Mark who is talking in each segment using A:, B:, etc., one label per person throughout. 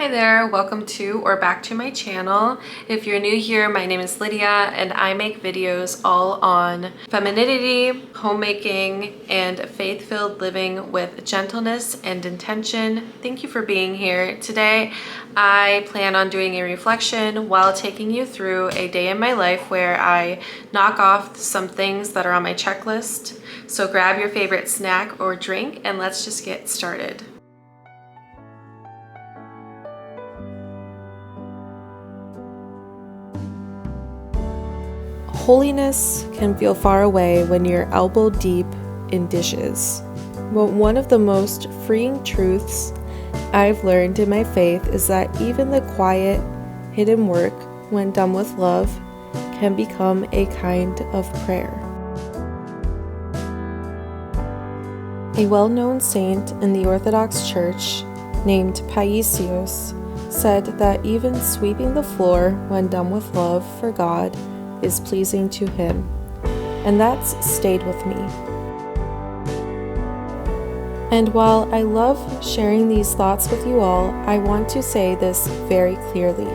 A: Hi there, welcome to or back to my channel. If you're new here, my name is Lydia and I make videos all on femininity, homemaking, and faith-filled living with gentleness and intention. Thank you for being here. Today, I plan on doing a reflection while taking you through a day in my life where I knock off some things that are on my checklist. So grab your favorite snack or drink and let's just get started. Holiness can feel far away when you're elbow deep in dishes. But one of the most freeing truths I've learned in my faith is that even the quiet, hidden work, when done with love, can become a kind of prayer. A well-known saint in the Orthodox Church named Paisios said that even sweeping the floor when done with love for God is pleasing to Him, and that's stayed with me. And while I love sharing these thoughts with you all, I want to say this very clearly.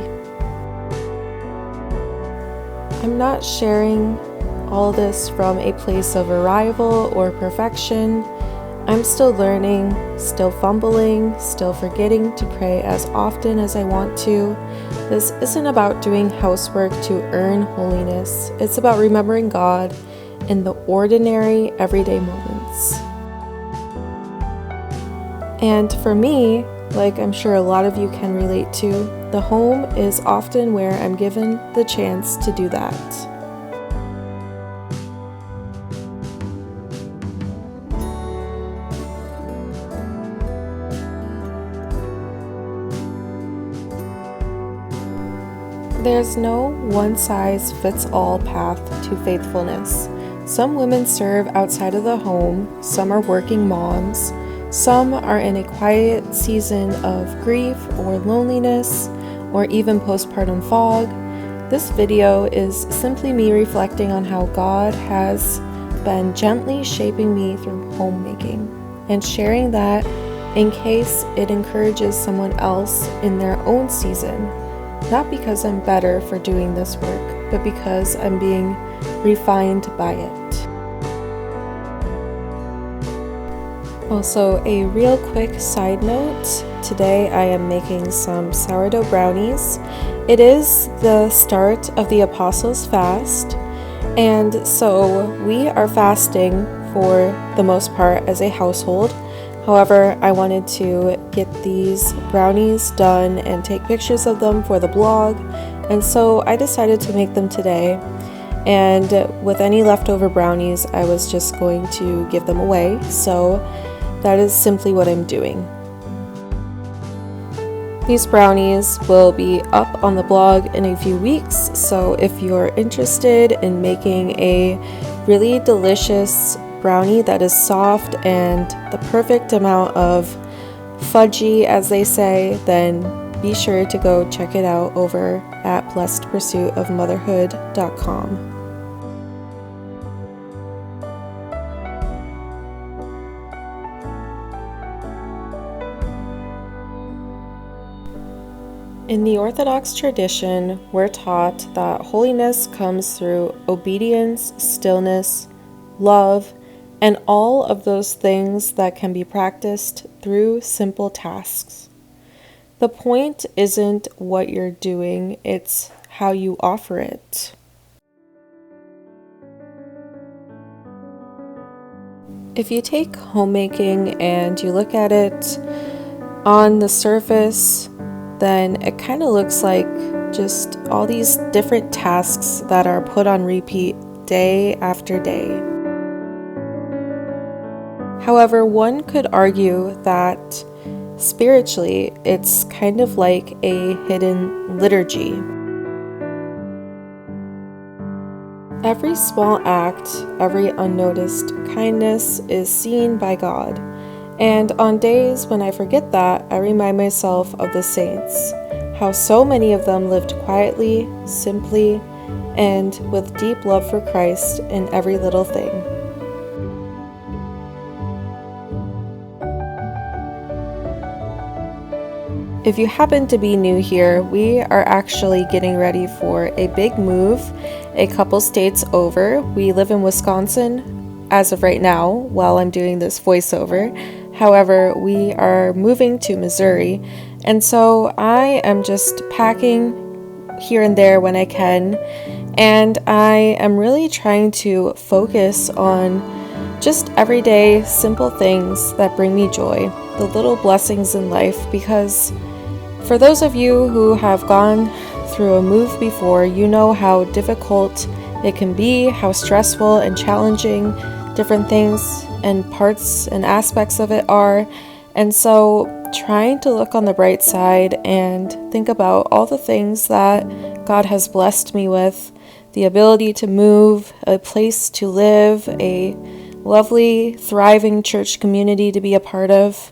A: I'm not sharing all this from a place of arrival or perfection. I'm still learning, still fumbling, still forgetting to pray as often as I want to. This isn't about doing housework to earn holiness. It's about remembering God in the ordinary, everyday moments. And for me, like I'm sure a lot of you can relate to, the home is often where I'm given the chance to do that. There's no one-size-fits-all path to faithfulness. Some women serve outside of the home, some are working moms, some are in a quiet season of grief or loneliness, or even postpartum fog. This video is simply me reflecting on how God has been gently shaping me through homemaking, and sharing that in case it encourages someone else in their own season. Not because I'm better for doing this work, but because I'm being refined by it. Also, a real quick side note, today I am making some sourdough brownies. It is the start of the Apostles' Fast, and so we are fasting for the most part as a household. However, I wanted to get these brownies done and take pictures of them for the blog, and so I decided to make them today. And with any leftover brownies, I was just going to give them away, so that is simply what I'm doing. These brownies will be up on the blog in a few weeks, so if you're interested in making a really delicious brownie that is soft and the perfect amount of fudgy, as they say, then be sure to go check it out over at blessedpursuitofmotherhood.com. In the Orthodox tradition, we're taught that holiness comes through obedience, stillness, love, and all of those things that can be practiced through simple tasks. The point isn't what you're doing, it's how you offer it. If you take homemaking and you look at it on the surface, then it kind of looks like just all these different tasks that are put on repeat day after day. However, one could argue that spiritually, it's kind of like a hidden liturgy. Every small act, every unnoticed kindness is seen by God. And on days when I forget that, I remind myself of the saints, how so many of them lived quietly, simply, and with deep love for Christ in every little thing. If you happen to be new here, we are actually getting ready for a big move a couple states over. We live in Wisconsin as of right now while I'm doing this voiceover. However, we are moving to Missouri, and so I am just packing here and there when I can, and I am really trying to focus on just everyday simple things that bring me joy, the little blessings in life, because for those of you who have gone through a move before, you know how difficult it can be, how stressful and challenging different things and parts and aspects of it are. And so trying to look on the bright side and think about all the things that God has blessed me with, the ability to move, a place to live, a lovely, thriving church community to be a part of.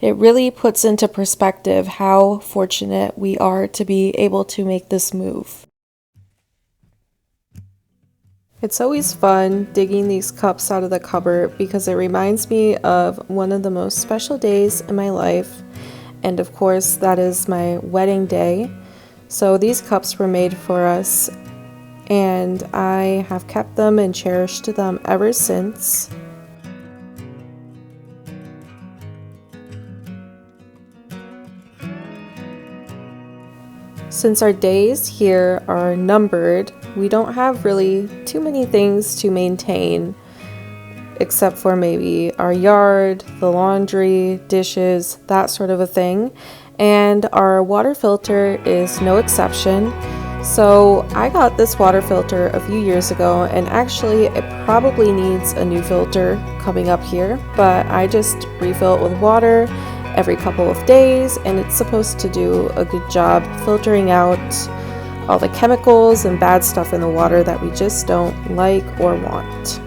A: It really puts into perspective how fortunate we are to be able to make this move. It's always fun digging these cups out of the cupboard because it reminds me of one of the most special days in my life, and of course that is my wedding day. So these cups were made for us, and I have kept them and cherished them ever since. Since our days here are numbered, we don't have really too many things to maintain, except for maybe our yard, the laundry, dishes, that sort of a thing. And our water filter is no exception. So I got this water filter a few years ago, and actually it probably needs a new filter coming up here, but I just refill it with water every couple of days, and it's supposed to do a good job filtering out all the chemicals and bad stuff in the water that we just don't like or want.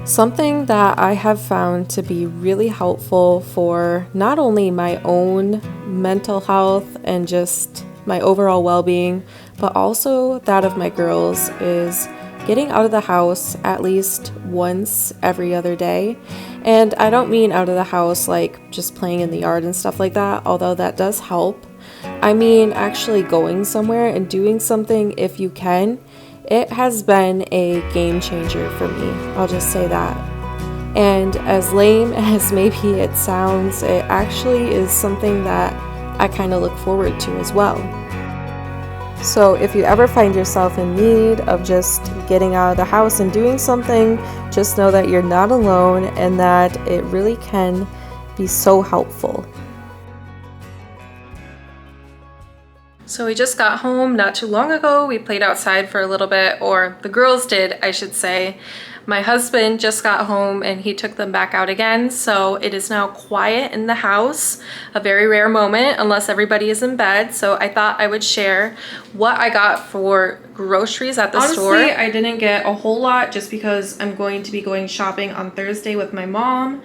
A: Something that I have found to be really helpful for not only my own mental health and just my overall well-being, but also that of my girls, is getting out of the house at least once every other day. And I don't mean out of the house like just playing in the yard and stuff like that, although that does help. I mean actually going somewhere and doing something if you can. It has been a game changer for me, I'll just say that. And as lame as maybe it sounds, it actually is something that I kind of look forward to as well. So if you ever find yourself in need of just getting out of the house and doing something, just know that you're not alone and that it really can be so helpful. So we just got home not too long ago. We played outside for a little bit, or the girls did, I should say. My husband just got home and he took them back out again, so it is now quiet in the house, a very rare moment unless everybody is in bed. So I thought I would share what I got for groceries at the store. Honestly, I didn't get a whole lot just because I'm going to be going shopping on Thursday with my mom,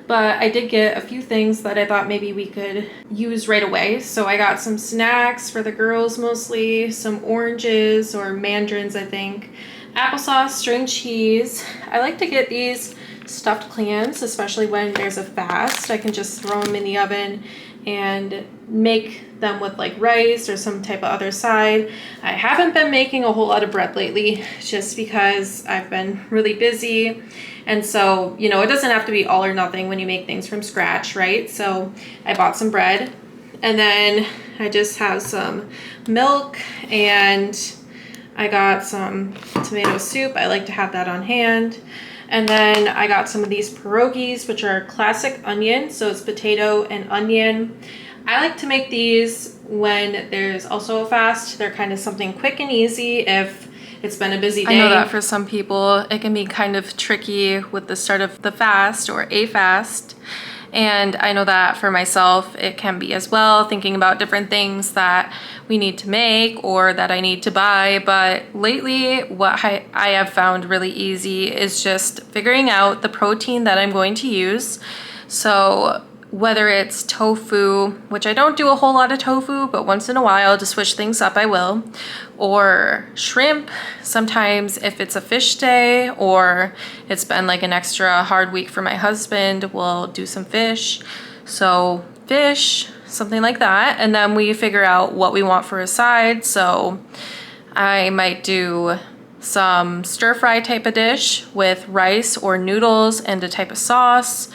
A: but I did get a few things that I thought maybe we could use right away. So I got some snacks for the girls mostly, some oranges or mandarins I think, applesauce, string cheese. I like to get these stuffed clams, especially when there's a fast. I can just throw them in the oven and make them with like rice or some type of other side. I haven't been making a whole lot of bread lately just because I've been really busy. And so, you know, it doesn't have to be all or nothing when you make things from scratch, right? So I bought some bread, and then I just have some milk, and I got some tomato soup. I like to have that on hand. And then I got some of these pierogies, which are classic onion. So it's potato and onion. I like to make these when there's also a fast. They're kind of something quick and easy if it's been a busy day. I know that for some people it can be kind of tricky with the start of the fast or a fast. And I know that for myself, it can be as well, thinking about different things that we need to make or that I need to buy. But lately, what I have found really easy is just figuring out the protein that I'm going to use. So whether it's tofu, which I don't do a whole lot of tofu, but once in a while to switch things up, I will, or shrimp. Sometimes if it's a fish day or it's been like an extra hard week for my husband, we'll do some fish. So fish, something like that. And then we figure out what we want for a side. So I might do some stir fry type of dish with rice or noodles and a type of sauce.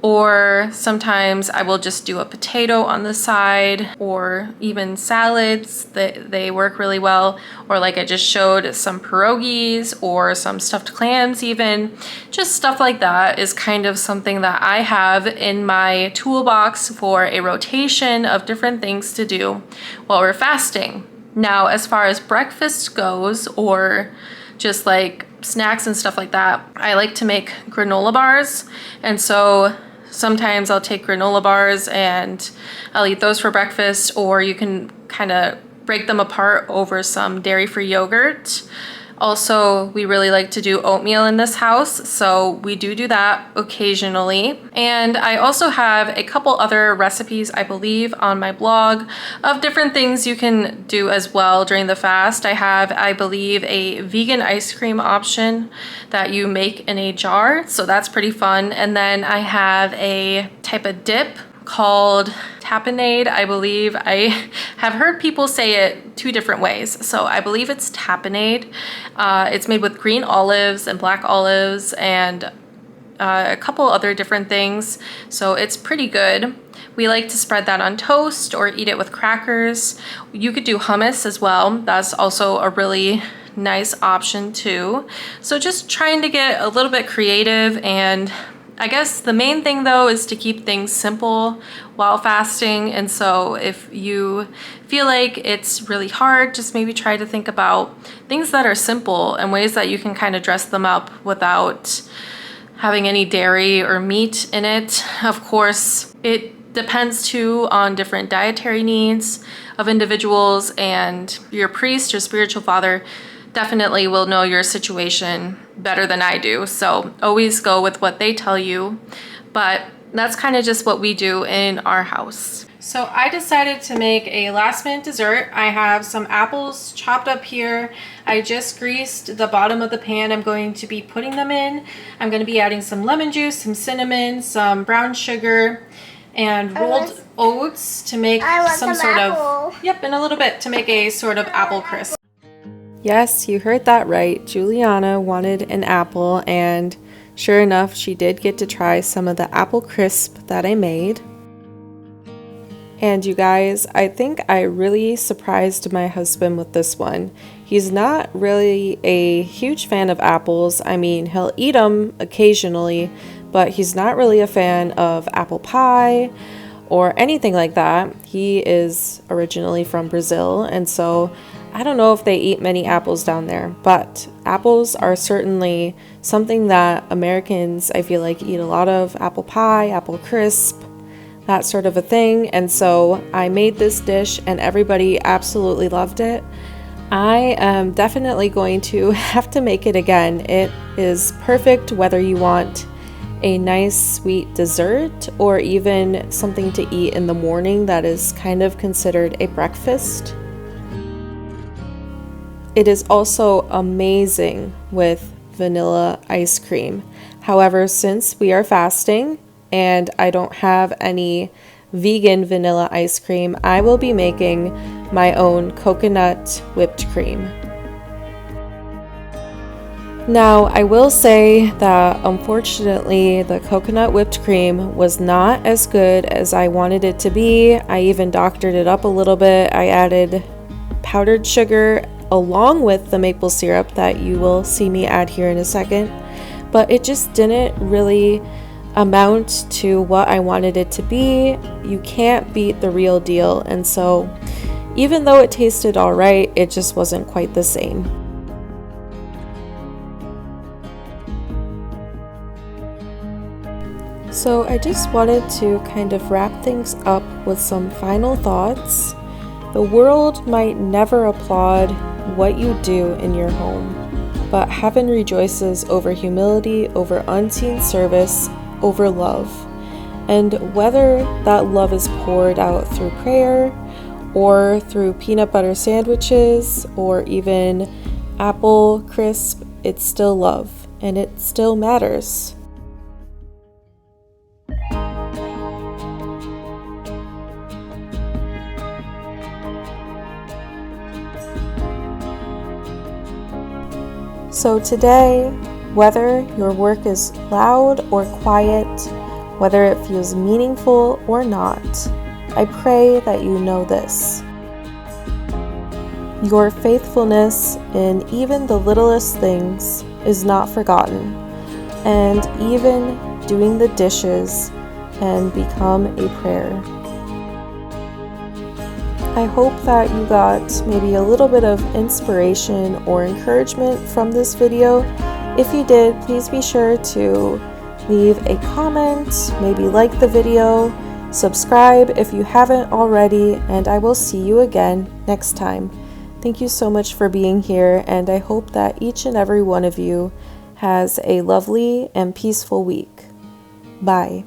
A: Or sometimes I will just do a potato on the side, or even salads. They work really well. Or like I just showed, some pierogies or some stuffed clams even. Just stuff like that is kind of something that I have in my toolbox for a rotation of different things to do while we're fasting. Now, as far as breakfast goes, or just like snacks and stuff like that, I like to make granola bars. And so sometimes I'll take granola bars and I'll eat those for breakfast, or you can kind of break them apart over some dairy-free yogurt. Also, we really like to do oatmeal in this house, so we do that occasionally. And I also have a couple other recipes, I believe, on my blog of different things you can do as well during the fast. I have, I believe, a vegan ice cream option that you make in a jar, so that's pretty fun. And then I have a type of dip called tapenade, I believe. I have heard people say it two different ways, so I believe it's tapenade. It's made with green olives and black olives and a couple other different things, so it's pretty good. We like to spread that on toast or eat it with crackers. You could do hummus as well. That's also a really nice option too. So just trying to get a little bit creative, and I guess the main thing though is to keep things simple while fasting. And so if you feel like it's really hard, just maybe try to think about things that are simple and ways that you can kind of dress them up without having any dairy or meat in it. Of course, it depends too on different dietary needs of individuals, and your priest or spiritual father definitely will know your situation better than I do. So always go with what they tell you. But that's kind of just what we do in our house. So I decided to make a last minute dessert. I have some apples chopped up here. I just greased the bottom of the pan I'm going to be putting them in. I'm going to be adding some lemon juice, some cinnamon, some brown sugar, and rolled oats to make some sort of, in a little bit, to make a sort of apple crisp. Yes, you heard that right. Juliana wanted an apple, and sure enough, she did get to try some of the apple crisp that I made. And you guys, I think I really surprised my husband with this one. He's not really a huge fan of apples. I mean, he'll eat them occasionally, but he's not really a fan of apple pie or anything like that. He is originally from Brazil, and so I don't know if they eat many apples down there, but apples are certainly something that Americans, I feel like, eat a lot of. Apple pie, apple crisp, that sort of a thing. And so I made this dish and everybody absolutely loved it. I am definitely going to have to make it again. It is perfect whether you want a nice sweet dessert or even something to eat in the morning that is kind of considered a breakfast. It is also amazing with vanilla ice cream. However, since we are fasting and I don't have any vegan vanilla ice cream, I will be making my own coconut whipped cream. Now, I will say that unfortunately the coconut whipped cream was not as good as I wanted it to be. I even doctored it up a little bit. I added powdered sugar along with the maple syrup that you will see me add here in a second, but it just didn't really amount to what I wanted it to be. You can't beat the real deal, and so even though it tasted all right, it just wasn't quite the same. So I just wanted to kind of wrap things up with some final thoughts. The world might never applaud what you do in your home, but heaven rejoices over humility, over unseen service, over love. And whether that love is poured out through prayer or through peanut butter sandwiches or even apple crisp, it's still love and it still matters. So today, whether your work is loud or quiet, whether it feels meaningful or not, I pray that you know this. Your faithfulness in even the littlest things is not forgotten, and even doing the dishes can become a prayer. I hope that you got maybe a little bit of inspiration or encouragement from this video. If you did, please be sure to leave a comment, maybe like the video, subscribe if you haven't already, and I will see you again next time. Thank you so much for being here, and I hope that each and every one of you has a lovely and peaceful week. Bye.